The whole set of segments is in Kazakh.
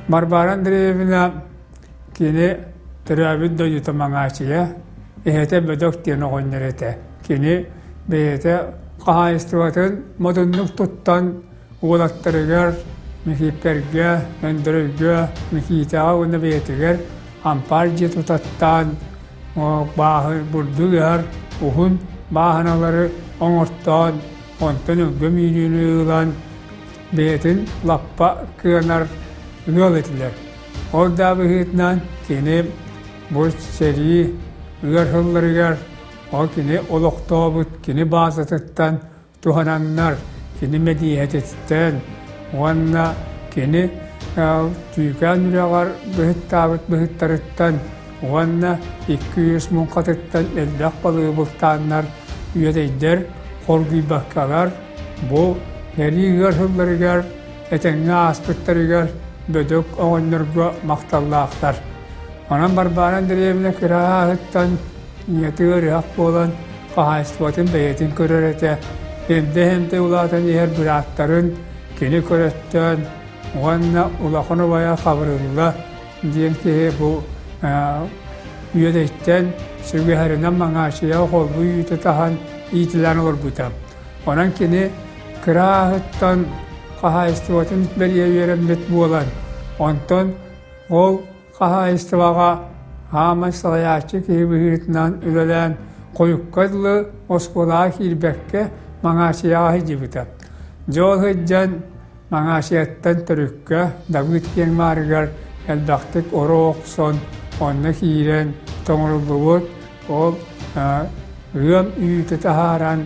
Варвара Андреевна кини терабит дойта мангачия эхте бедок тино гоннерете кини бете кахайстыватын модуннук туттан улаттырыгар михипперге өндөрүгө михитага уна бетигер ампаржи тутаттан баахы бурдугар ухун бааханалары оңортон онтон өгөмүйүлүлан бетин лаппа кыанар üyeletler. Orada bihitnan kini bu seri üyerhullarıgar o kini oluqtabut kini bazıtıttan tuhananlar kini mediyetetten wanna kini tüykan üregar bihittabut bihittarıttan wanna 200 munqatıttan eldak balığı bultanlar üyedeyder korgi bakkalar bu heri üyerhullarıgar etenge aspıtlarıgar Bödök oğunlarga maqtallaqlar. Ondan Varbara Андреевна kırağıttan niyeti rıhaq bolan qahaysıvatın beyetin körörete hem de ulatan yer bıraktarın kini köretten oğanna ulaqını baya qabrılla diyen ki bu üyedeytten sügüherinden mağaşıya qolbu üyüte tahan iyitilen olur butam. Ondan kini kırağıttan qahaysıvatın beriye veremmet bolan. Ondan ol qahaysıvaga hama salayatçı kibihitnan ülelen koyukkadlı oskolağa hilbekke mağaşıya hicibita. Jol hiccan mağaşiyattan törükke davitken margar elbaktik oroqson onna hiren toңrulluğut ol ığım üyüte taharan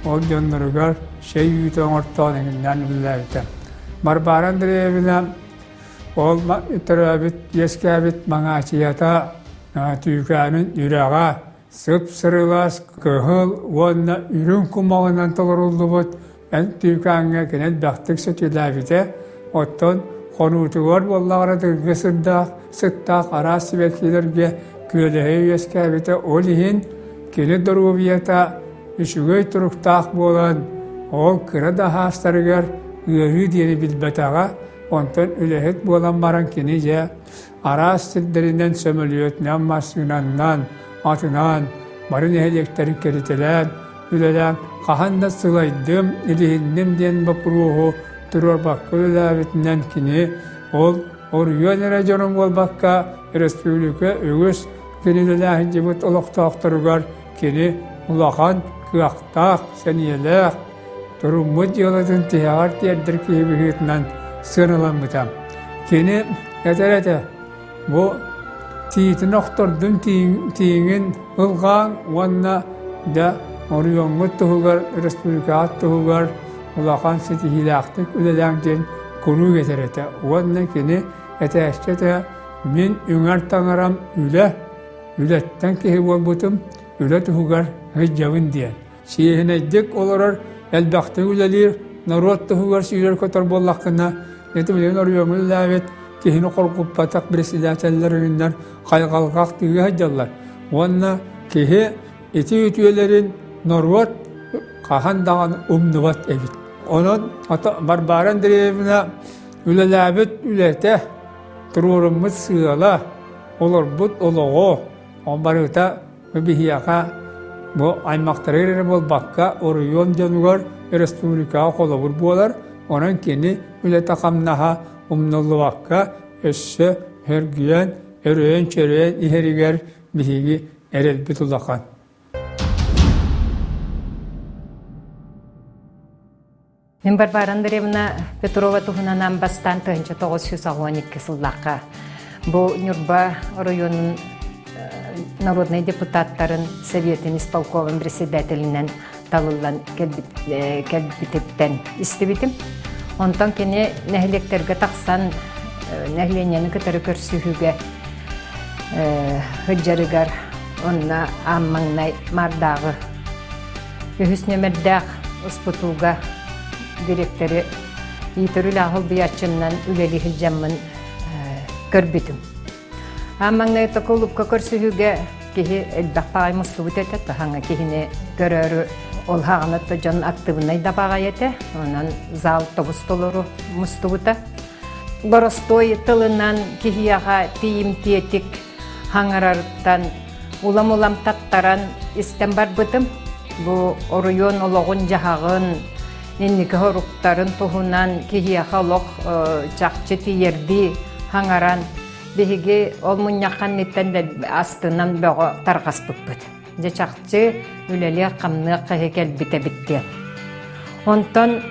ol jonlarıgar şey üyüte oңortoğundan ülelevita. Varbara Андреевна ol terabit yeskabit mağaçiyata tüykanın yüreğe sıp sırılas kıhıl vonna ürün kumağından toluruldu bud en tüykanına kenel baktık sütülavite otton konutuvar bollağına tırgı sıttaq arası vekilerge kölehe yeskabite olihin kene doruviyataüşügöy turuktaq bolan ol kıra da hastarıgar ıhı diyeni bilbetağa ondan ülehet bolan baran kinice aras silderinden sömülüyöt nammasınandan atınan barın ehleklerin keritilen ülelen kahanda sılaydım ilihindim diyen bapuruhu turur bakka ülelevetinden kini ol orüyon erajonun bol bakka respublika ögüs kini ülelahin cibut oluqtaqtırıgar kini ulaqan kıaqtaq seniyeleq turumut yoladın tihar tiyerdir ki bihitnan sığınılan bitam. Kini yeterete bu tiyitin oqtordun tiyinin ılgan wanna da oriyongut tuhugar respublikaat tuhugar ulaqan siti hilaqtık ülelangden konu yeterete. Wanna kini yeteşçete min ünger tangaram ületten kihi bol butum üle tuhugar hıccavın diyen. Şihinecek olarar elbaqtı ülelir narot tuhugar sürer kotor bollaqına Netibilen oriyongun lavet kihini qorqup batak presidentlerinden qayqalqaq tüge hacallar. Wanna kihi eti ütüyelerin norvat qahan dağın umnuvat evit. Onun Varbara Андреевна ülelabet ülete tururumuz sığala olur but oloğu onbarıta bihiyaka bu aymaqtarı bol bakka oriyon janugar respublika qolabur bolar. Onun kini üle takamnaha umnullu vakka esse hergiyen ereyen çereyen iheriger bihigi erel bitulakan. Мен Варвара Андреевна Петрова туhunан бастан 1912 жылдаққа бұл НЮРБА районының народный депутаттарын Советин исполковым председателінен талылан кәлбітеттен істебетім. Онтан кені нәхілектерге тақсан нәхіленені күтірі көрсүйіге хүджарыгар онна аммаңнай мардағы үхіс нөмірдәқ ұспытуға директоры етіріл ағыл бұятчымнан үлелі хілжамын көрбетім. Аммаңнай тақылыпқа көрсүйіге кехи әлбақпағай мұстыбыт әтет, бағаңа кехіне көрөрі ол хағанатты жон активынай дабаға ете, онан зал тобыс толыру мұстыбыта. боростой тылынан кихияға тиім тиетик хаңарарттан улам таттаран истен бар бытым. Бу оройон ологун жахагын, ненники хоруктарын туһунан кихияға олог чакчы тиерди хаңаран. Беһиги ол муньяқан неттен астынан бөҕө таргас быппыт. Же чакчы үлеле камны кыһыкел бите. Онтон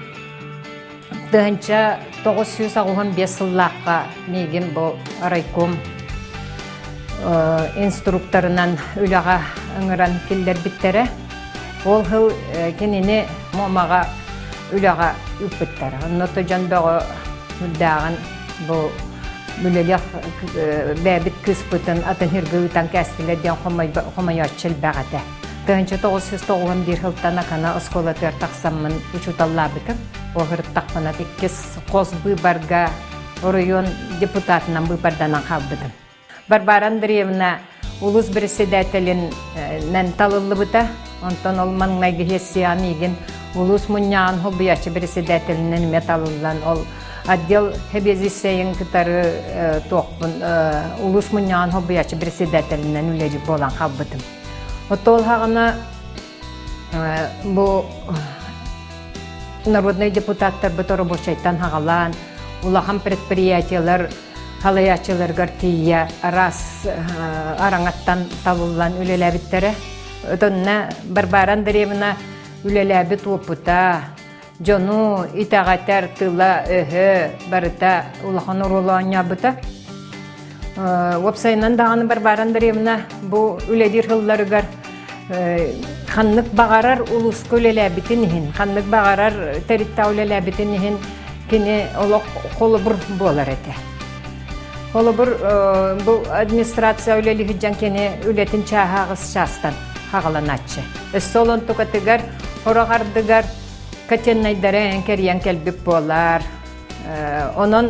дынча 995 сыллаққа меген бұл райком инструкторынан үліға ыңыран келдер біттері. Ол хыл кенені момаға үліға үппіттері. Онноты жан бөғы мүлдағын бұл мүлелек бәбіт күспітін атын хиргі үтан кәстілерден қомай отчыл бәғады. Дынча 991 хылтан акана осколатыр тақсамын учуталла бітім. Оғырып тақпанат 2 қос бүйбарға район депутатынан бүйбарданан қалбыдым. Варвара Андреевна улус председателінен талылы бұта. Онтон ол маңнайғы хессия меген улус мұньян хол бұячы председателінен металылан ол отдел хебезисейін кітары тоқпын улус мұньян хол бұячы председателінен үлері болан қалбыдым. Отол хағына бұл народный депутаттар бұты рабочайттан хағалан, улахан предприятиялар, халаячылар гартия, раз араңаттан табылан үлеләбіттері. Өтінна Варвара Андреевна үлеләбіт опыта, жону итағатар тыла өхі барыта улахан урулуан ябыта. Опсайнан дағаны Варвара Андреевна бұл үледер хылларыгар ханнык бағарар улуску үлеләбітінігін, ханнык бағарар тәрітта үлеләбітінігін кені олық қолы бұр болар әті. Қолы бұр бұл администрация үлелігі жан кені үлетін чағағыз шастан хағаланатшы. Өсі олын тұқатыгар, орағардыгар кәтеннайдары әңкериян кәлбіп болар. Onun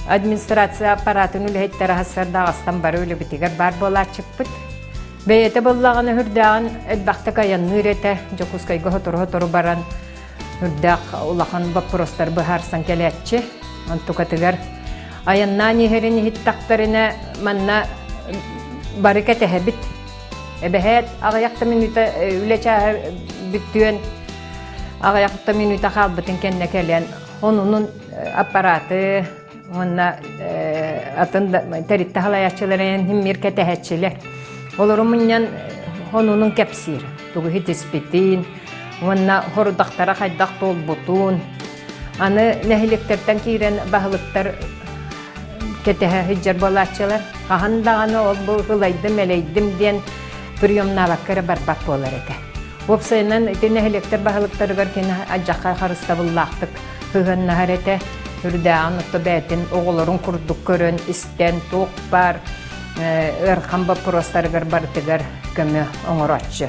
администрация аппаратын үләйттері ғасырда ағыстан бары үлі бітігер бар бола чықпыт. Бәйеті болағаны хүрдіғын әлбақты қаянны үреті, жоқұскайғы ғотыру баран үрдіғ ұлақан бапыростар бұхарсан кәләтші. Он тұқатығар аянна нехерін хиттақтарына манна бары кәтігі біт. Әбәхет ағаяқты минута үләчі біттіген ағаяқты минута қалбытын кәнне кәлән. Onun аппараты, онна атын тәритті халаячыларын химмер кәтәхәтчілер. Олары мұньян onun кәпсір, тұғы хитеспетін, онна хорудақтара қайдақ тол бұтын. Аны нәхілектерден кейрен бағылықтар кәтәхә хиджар болатчылар. Қағандағаны ол бұл ғылайдым, әлейдім ден приемналаққары барбақ болар еті. Опсайынан нәхілектер бағылықтарығар кені аджаққа қарыста бұллақтық. Hıgın naharete hürdağın ıttı bәтін оғылырын күрдік көрін, істен, тоқ бар, ұрқамба простарығыр бартығыр көмі оңыр атшы.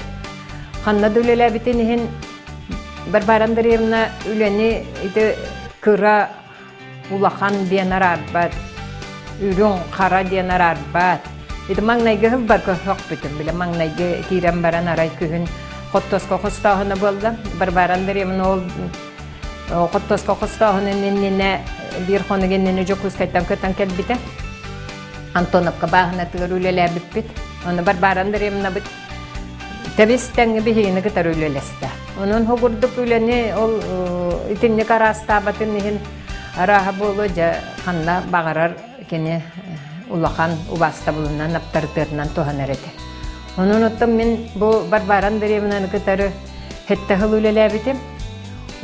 Қаннады үлелі бітінігін Варвара Андреевна үлені күра улақан ден арарбат, үрін қара ден арарбат. Маңнайғы ғыл бар көк бүтін, білі маңнайғы кейрен баран арай күйін қоттосқа қостағыны болды. Варвара Андреевна ол Qottosqa qostağının nenne bir xonu gennene jokus kaytan kötan kelbite. Antonovka bağına tığır üleler bit. Onu Varbara Андреевна bit. Tebisten bihini kıtar üleleste. Onun hogurduk üleni ol itinni karasta batın nihin araha boluca kanla bağırar kene ulakan ubasta bulunan aptartırnan tohanerete. Onun ottam min bu Varbara Андреевнa'nı kıtarı hette hıl üleler bitim.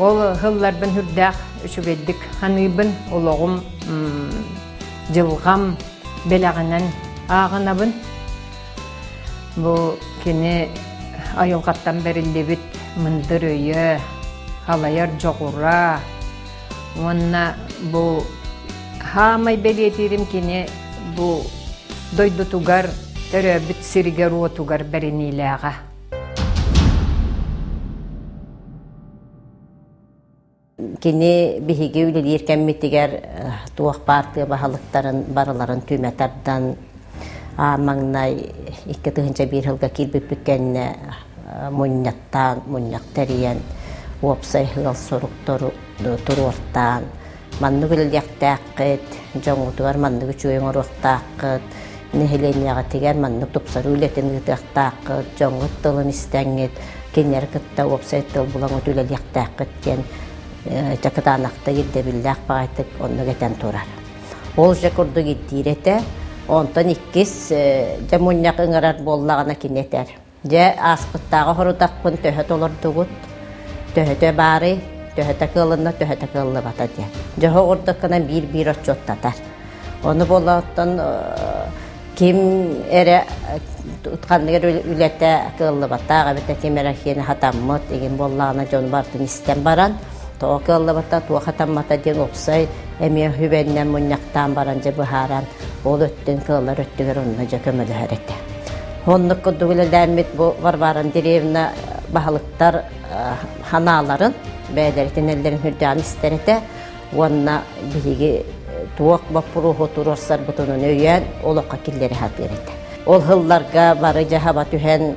Ол хылларбын хүрдәк үшігеддік ханыбын олығым жылғам белағынан ағынабын. Бұл кені айылғаттан бәрілді біт мұндыр өйі, халайар жоғыра. Онна бұл хамай бәлетірім кені бұл дойды туғар, түрі біт сірігер отуғар бәрінейлі аға. Kini bihigi ülelir kemmitiger tuğ parti bahalıkların barıların tümetardan mangnay iki tığınca bir hılga kilbipikenne munyattan, munyakteriyen, opsay hıl soruk tururtan, манны гүлэлияқтаққыт, жоңғытуар манны күчуен оруқтаққыт, нехеленияға тегер манны тупсар үлетін ғытақтаққыт, жоңғыт тылын істәңет, кенер кытта опсайттыл бұлан өтүлэлияқтаққыт кен жақытанақты елде білдәқ бағайтық онны кетен тұрар. Ол же күрді кеттейреті, онтан иккіз жамунняқ ыңырар боллағына кенетер. Же аспыттағы хорудақпын төхет олар тұғыт, төхеті бары, төхеті кылына, төхеті кылы бата де. Жохо ордықынан бір отчоттатар. Оны болаттан ким әрі ұтқандығыр үлетті кылы бата, ғабетті кем әрі кені хатаммыт, еген боллағына жон бартын істен баран, тоғы кылы бата, туға хатаммата ден опсай, әме хүбәннен мұняқтан баран же бұхаран, ол өттен кылылар өттігір онына жа көмілі әреті. Онлық күдігілі дәмет бұл Варвара Андреевна бағылықтар ханаларын, бәдәретін әлдерін хүрдіған істереді, онына бігі туақ бапыру ғотыр орсар бұтының өйен олыққа келдері хат береді. Ол ғылларға бары жағаба түхен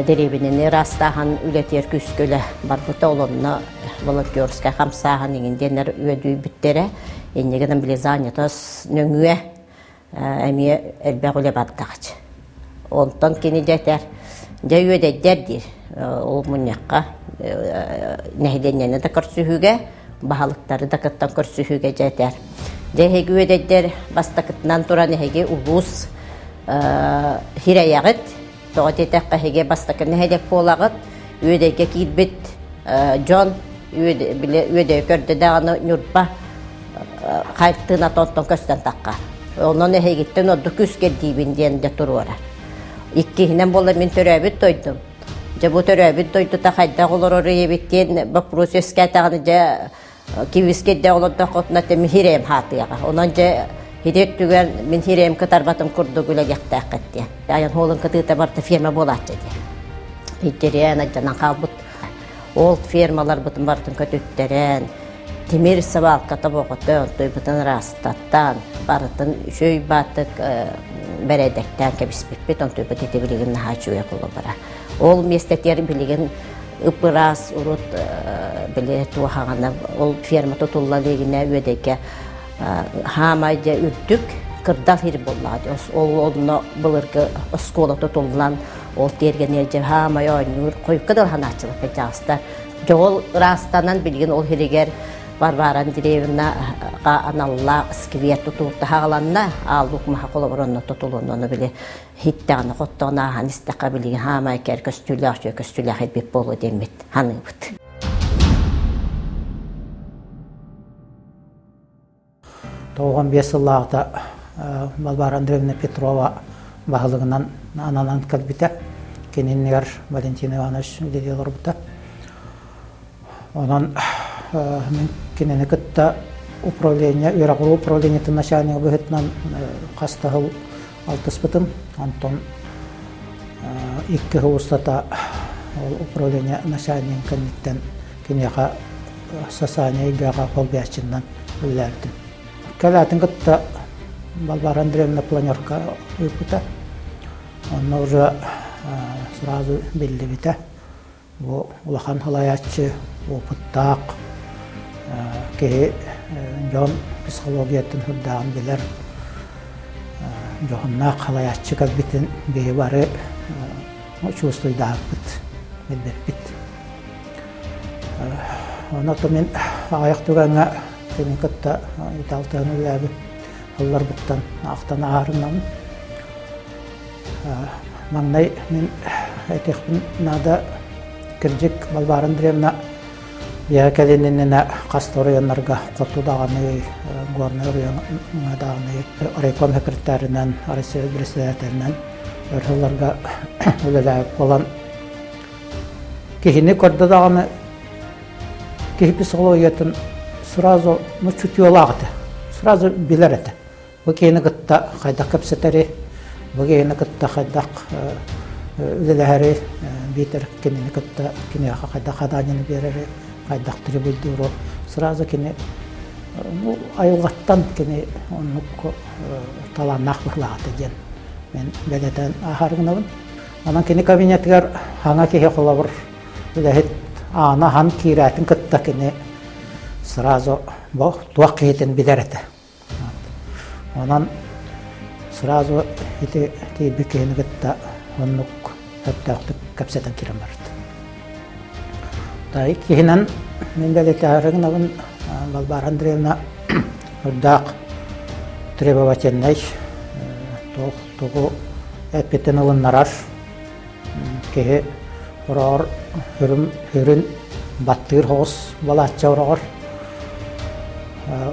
дәребінені растаған үлетер күскөлі бар бұта олынна волонтерскай қамсаған егінденер өйдүй бүттері, енегінің біле занятос нөңуе әме әлбәқ өлі бардағыч. Онтан кені жәтер, жа өйдәддер дейір, ол мұнияққа нәхиденені да көрсүхіге, бағалықтары да кыттан көрсүхіге жәтер. Жәхеге өйдәддер бастақытынан тұра нәхеге ұлыс хираяғыт, тоға тетәққа хеге бастақы нәхедек болағыт, өйдәге кейдбет жон, өйдәге көрді дағаны НЮРБА қайттығына тонтон көстен таққа. Оның нәхегеттен оды күскер дейбінден де тұру орар. Иккихинен болар мен төрәбіт тойдым. Жа бұ төрәбіт тойды та қайдақ олар оры ебеттен бапрос өске тағыны жа кивискедде оларда қотына тем хирем хатыяға. Онан жа хирек түген мен хирем кытар батым күрді гүлі яқтақ қытте. Аян холын кытыта барты ферма болат жеде. Хиттерен ажанан қалбыт. Ол фермалар бұтын бартын көтөттерен. Темир сабалқа табоғыты той бұтын растаттан, барытын шөй батық бәрәдәктен кәбіспеппет, он той бұт ете білеген наға чуя қолы бара. Ол местеттер білеген ұпырас, ұрыт біле туағағана, ол ферма тұтылла дегіне өдеке хамайда үрдік кырдал хир болады. Ол оны бұлырғы скола тұтылынан, ол терген елже хамай ойныр, қойқыдыл ханатчылыққа жағыстар. Жол растанан білген ол хирегер Варвара Андреевна аналла сквер тұтылықты хағаланна, албук маха қолабыронна тұтылуын оны біле хиттағаны қоттығына аған істіққа білеген хамай кәр көстүлі әдбеп болу демет, ханы бұд. Тоғын 5 жыллағыда Варвара Андреевна Петрова бағылығынан ананан кәлбіті, кененігер Валентин Иванович үлелер бұта. Онан мен кенені күтті управление, үйрағылы управление начальник бұғытынан қастығыл 6 бұтым. Антон 2 ғылыстата управление начальник кәнеттен кенеға сасания үйгеға қол бәшіннен үлләрдім. Кәләтін күтті Варвара Андреевна планерка үйпіті. Оны уже сразу белді біті. Улахан халаятчы, опыттақ, кеге жон психологиятын хүрдағын білер. Жоғынна халаятчы кәлбетін бейі бары чувствойдағы біт, білбет біт. Оны мен аяқ түгенге кені күтті италтығын үләбі олар бұттан ақтан ағарынан. Маңнай мен әтекпін нада кіржік Варвара Андреевна бия кәленінені қасты районларға қотудағаны, горны районадағаны, райком секретарынан, Россия председателінен өрхілерға өлеләіп болан. Кехіне көрдідағаны, кехі психологиятын сразу чутьолағыды, сразу білер әді. Бұл кейіні күтті қайдақ көпсетері, бұл кейіні күтті қайдақ үлеләәрі бейтер кенені күтті кенеға қайдақ аданені берері, қайдақ трибульдуру. Сразу кені айылғаттан кені онық таланнақ бұқлағыды ден. Мен бәледен ағарғынауын. Онан кені кабинетігер хаңа кеге қолабыр үләхет ана хан кейрәтін күтті кені сразу бо туак кейтен бидерете. Онан сразу ити бикейни гытта оннук хөттөктүк капсетен кирен барат. Тай кийинен мен белетарыгын агын Варвара Андреевна урдак требовательный тугу эппетен ылыннарар кеhe орор хүрүн баттыр хос балача орор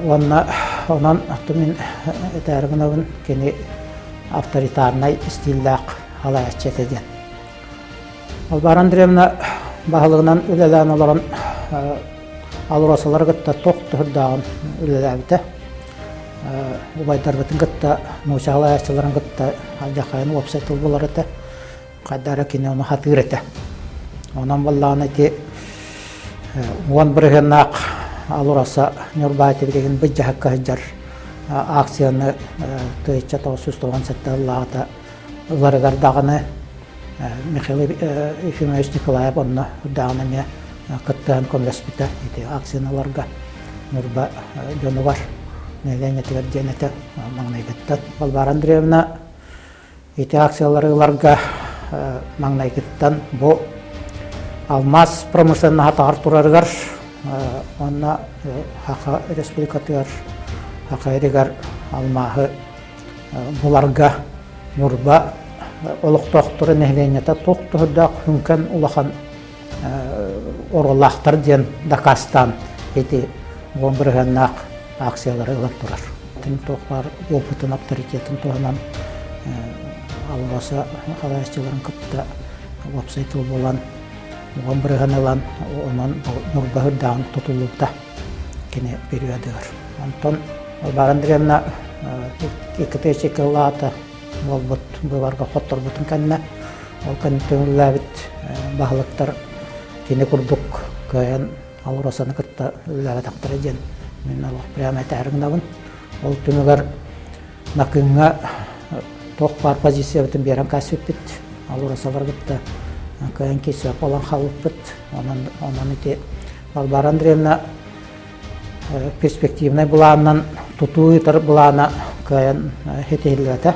онан мен этарыгын агын кени авторитарный стилдак алаячет эден. Варвара Андреевна бағылығынан үлелән оларын алырасалар гытта тоқтырдағын үлеләбіті. Убайдар бітін гытта нұшағылай ачыларын гытта алжақайын опсайтыл болар еті. Қайдары кені оны хатыр еті. Онан болағын еті оған бірген ақ алыраса НЮРБА етебілеген бұд жағыққа жар акцияны түйетчі тоғысыз тоған сәтті Аллағыта ұларығардағыны Михаил Ефимович Николаев онна дағына ме кыттыған комлеспіті акцияларға НЮРБА жоны бар. Нелен етігер денеті маңнай кыттын. Варвара Андреевна акцияларға маңнай кыттын. Бұл алмаз промышленный хатағар тұрарығар. Онна Хақа республикатығар, Хақа ерігер алмағы бұларға НЮРБА олық тоқтыры нәхленеті тоқтырдақ хүнкен улахан орғылақтыр ден Дакастан еті оң біргеннақ акциялары ұлар тұрар. Тін тоқпар опытын авторитетін туғынан алғаса қалайшыларын күпті веб-сайтыл болан оң біргенелан онан НЮРБА хүрдағын тұтылуыда кене периодығыр. Антон Варвара Андреевна екітешек ұлаты ол бұларға қоттар бұтын кәніне, ол кәнін төңіләбіт бағылықтар кені күрдік көйен алырасаны күтті үләбет ақтыр еден. Мен алық прямо әтәріңдавын. Ол түмігер нақыңға тоқ бар позиция бұтын берен кәсіп біт. Алырасалар күтті көйен кесіп olan қалып біт. Онан ете Варвара Андреевна перспективный бұлағынан тұту етір бұлағына көйен хетейлеті.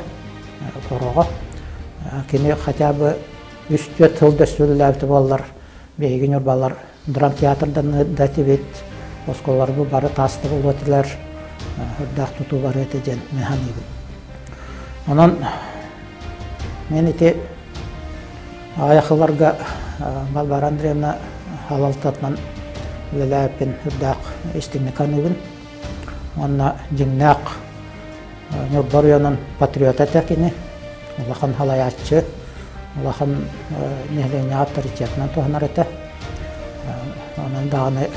Қорығы. Кені хотя бы үстет тылды сөйләбіті болар. Бейгі НЮРБАлар драм театрдан да тебет. Осколар бұл бары тасты бұл өтілер. Үрдақ тұту бар өтеден механигін. Онан мен ете аяқыларға Варвара Андреевна халалтатынан үлеләппен үрдақ естігіне канығын. Онна жеңнәқ НЮРБА районын патриот әтәкені. Улахан халаячы, улахан нехлене авторитетінен туғанар әті. Онан дағыны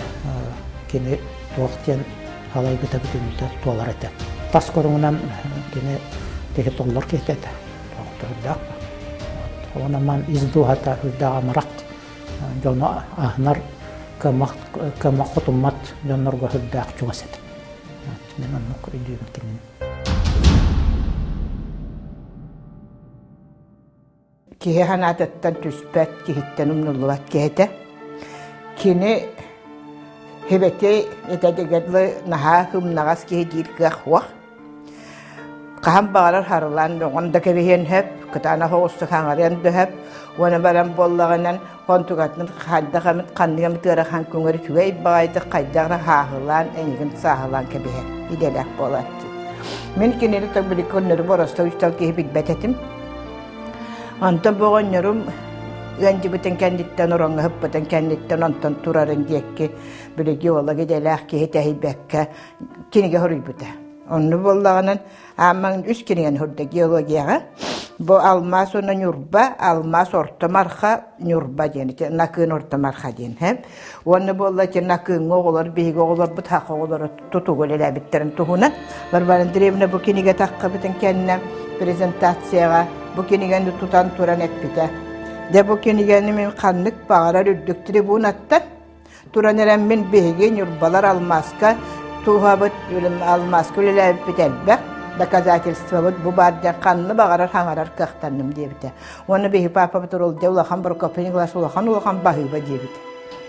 кені тоқтен халай біті бүтімді туалар әті. Тас көріңінен кені теге толлар кетеді. Тоқты үрдақ. Онаман изду хата үрдақ амырақ. Жоны ағынар кәмақ құтымат жонларға үрдақ чуғас әті. Мен онық үйдеймін кенен. Kihe hanattan tyspät kihittän umnulluvat kehitä. Kine hevete etädegadlı naha hımnagas kehidil kahwa. Kaham bağlar harılan onda kebehen hep kıtana hoğustu kangaryan döhep. Wana baran bollağınan kontugatnın halda kamit kandiğam tığıra kan küngörü tüvey bağaydı kaydağına hahılan enigin sahılan kebehe. İdelek bolatçı. Men kineri tabi konları borasta üstal kehi bitbetetim. Antan boğan yorum, önce bütün kenditten oranı hep bütün kenditten antan turarın diyekki, böyle yola gideler ki hitehibekki, kinige horibüte. Onu bollağının aman üst kinigen hurda geologiyağı, bu almaz ona NÜRBA, almaz orta marka NÜRBA diyeni, nakın orta marka diyen hep. Onu bolla ki nakın oğular, beyik oğular, bu tak oğular tutu göleler bittirin tuhunan. Varbara Andreevna bu kinige takka bütün kendine prezentasyaya, bu kinigen tutan turan etpite. De bu kinigen min kanlık bağırar üddük tribunattan. Turan eren min beyge NÜRBAlar almazka, tuhabıt almazka öyle etpitelbek. Доказательства вот бубардян канны багарар хаңарар кахтанным дебите. Оны бехи в.а.петрова улахан бір көпені глас улахан багыба дебите.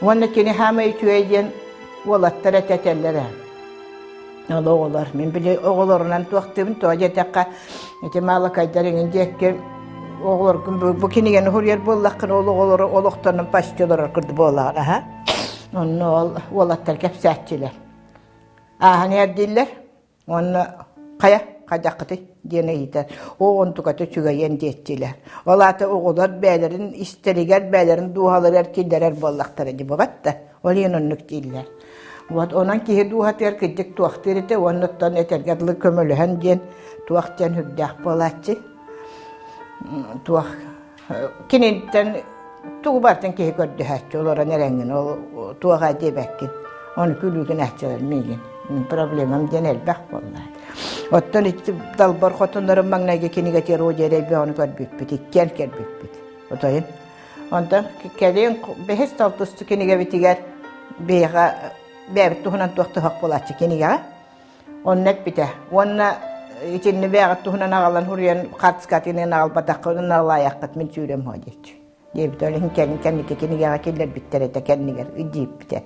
Оны кені хамай түйеден олаттар әтәтелері. Oğullar, men bile oğullarından tuaqtım, toajetakka ete mala kaydarın diyekke oğullar bu kinigen huryer bollaqın oğullar oğullarının başçıları kırdı bolar ha. Onu oğullar kapsatçılar. Hani erdiller. Onu kayaqtı diyene gider. O ontukatı çügeyen diyetçiler. Olata oğullar beylerin isteriger beylerin duhaları erkiller bollaqtары di babatta. Oliyen onluk diller. Ondan ki duha terkecek tuaqtırıte ondan etergadlı kömölühen diyen tuaqcan hüddaq bolatçı. Tuaq kinitten tuğbartan ki gördü hatçı olara nerengin o tuağa debekkin. Onu külügün hatçılar migin. Problemim genel bak vallahi. Ottan hiç dalbar xotunların magnayga kiniga ter o jere be onu görbüpüt kel büpüt. Otayın. Ondan kelen behes taltıstı kiniga bitiger beha bebet tuhunan tuaqtı haq bolatçı kiniga. Onnep bite. Onna içinde beğat tuhunan ağalan huryan qartskatinen ağal bataqının ağlayaqat min sürem hojeç. Debit öyle kendi kiniga keller bitterete kendiger idip bite.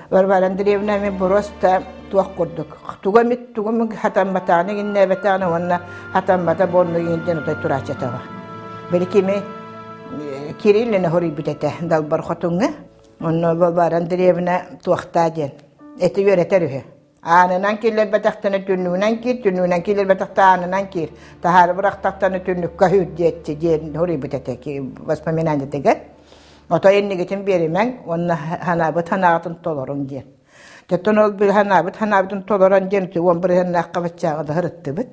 Варвара Андреевна мен просто туақ көрдік. Туғамит хатан батаны гинне батаны онна хатан бата борну гинден утай турачатава. Белкиме Кириллина хори битете далбар хотунга. Онна Варвара Андреевна туақта ден. Эти йөретәрүһе. Анынан киллер батақтаны түннүнән киллер батақта анынан кир. Тахар бирақтақтаны түннүккә хүддетти ден хори битете ки воспоминание тегет. Ota ennigetin berimen, onna hanabıt hanabıtın tolorun diyen. Tetten ol bir hanabıtın toloran diyen, on bir hanabıt batçağı da hırıttı bit.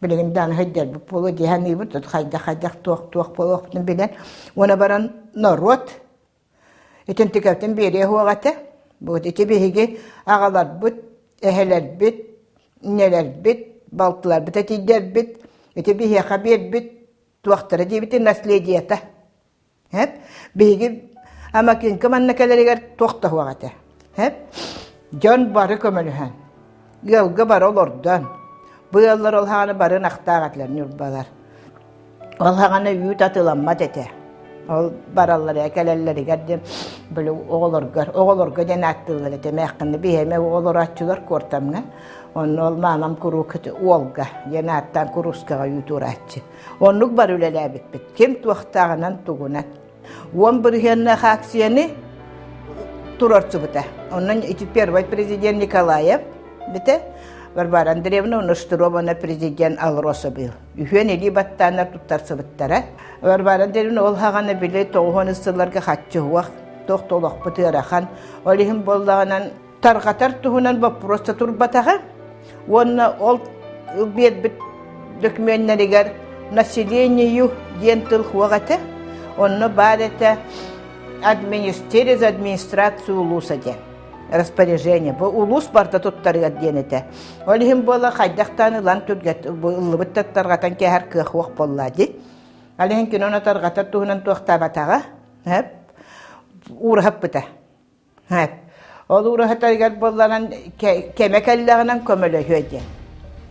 Bilegin dana hıddel bu polu dihani bit, haydak tuaq polu okutun bilen. Ona baran norot. Etin tikaftin beriye huağatı. Bu eti bihigi ağalar bit, eheler bit, neler bit, baltılar bit, etider bit, eti bihiye haber bit, tuaqtara diye bitin naslediyata. Hep bigi ama kin kaman nekeler toqta huagata. Hep can barı kömölühen. Gölge bar olordan. Bu yıllar olhanı barın aqtağatlar NÜRBA'lar. Olhanı yut atılanma dete. Ol baralları ekelelleri geldim böyle oğullar den attılar ete meqqinni biheme oğullar atçılar kortamna. Onun olmamam kuru kötü olga yenattan kuruskaga yutur atçı. Onluk bar üleler bit. Kim tuaqtağınan tuğunat. Он bir henne aksiyonu turarçı bite. Onun için первый президент Николаев bite. Варвара Андреевна unushturovana президент Alrosa bil. Ühene libattanlar tutarçı bittara. Варвара Андреевна ol hagana bile 90'lılarga hatçı huaq toqtoloq bitiraxan. Olihim bollağanan tarqatar tuhunan вопрос turbatağa. Onna ol bit dökmenlerigar населению diyentil huaqata. Onu badete администрацию улуса де. Распоряжение. Bu ulus barda tuttarıga denete. Olihim bolla haydaqtаны lan türget ıllıbıttat targatan ki her kıh vaq bolladı. Alihin ki ona targatan tuhunan tuaqta batağa. Hep uğrahıp bita. Hep. Ol uğrahatarigar bollanan kemekelliğinden kömölü hüyde.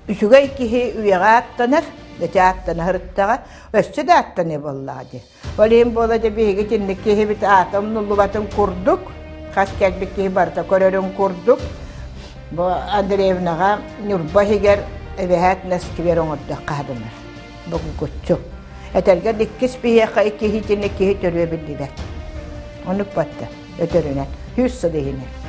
Üçüge ki üyeğe attanır. Dete attanı hırıttağa. Össü de attanı bolladı. Olihim bolladı bihigi tinlikki hibit atam nullubatın kurduk. Kas kelbikki barta korörün kurduk. Bu Андреевнаға НЮРБА higer evehat neski veron odda qadınır. Bu kuçu. Etelger dikkis bihiqa iki hitinlikki hitörüye bildiler. Onu battı. Ötörünen. Hüssa dehine.